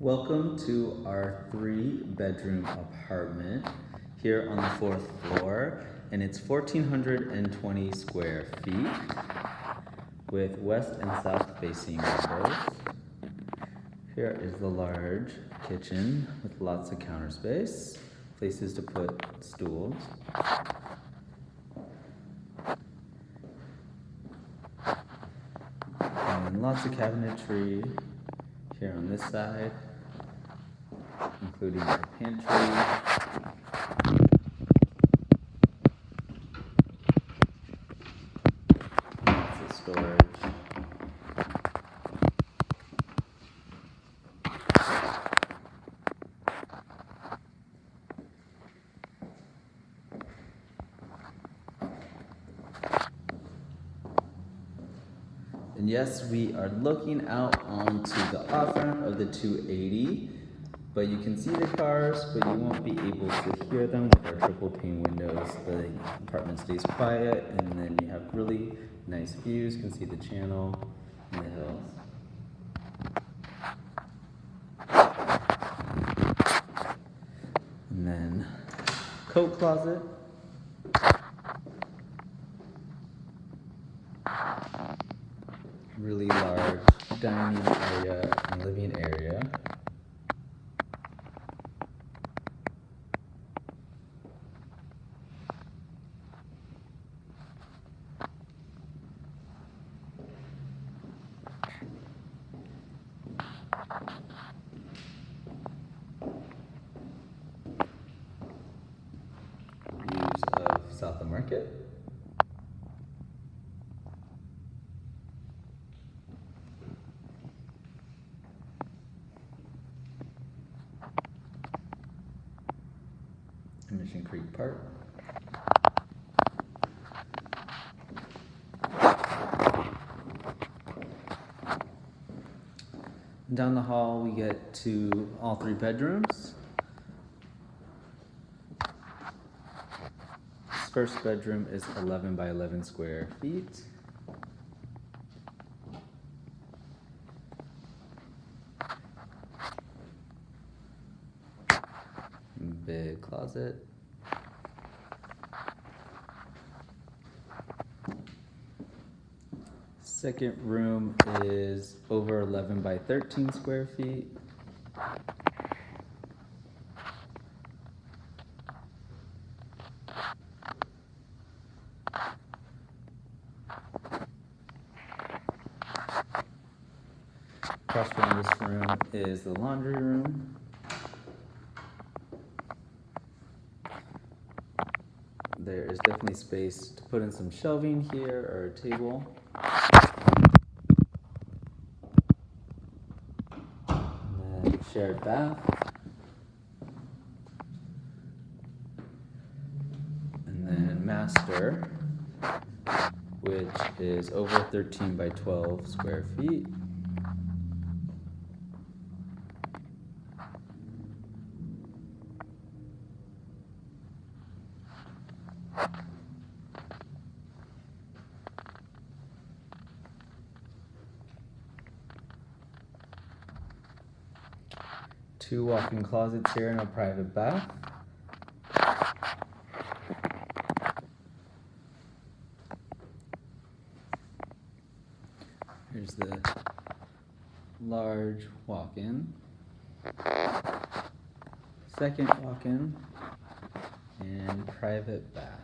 Welcome to our 3-bedroom apartment here on the 4th floor, and it's 1,420 square feet with west and south facing windows. Here is the large kitchen with lots of counter space, places to put stools. And lots of cabinetry here on this side, including our pantry. Lots of storage. And yes, we are looking out onto the off-ramp of the 280, but you can see the cars, but you won't be able to hear them with our triple pane windows. The apartment stays quiet, and then you have really nice views. You can see the channel and the hills. And then coat closet. Really large dining area and living area. Views of South of Market. Mission Creek Park. Down the hall we get to all 3 bedrooms. This first bedroom is 11 by 11 square feet. Big closet. Second room is over 11 by 13 square feet. Across from this room is the laundry room. There is definitely space to put in some shelving here or a table. And then shared bath. And then master, which is over 13 by 12 square feet. Two walk-in closets here and a private bath. Here's the large walk-in. Second walk-in and private bath.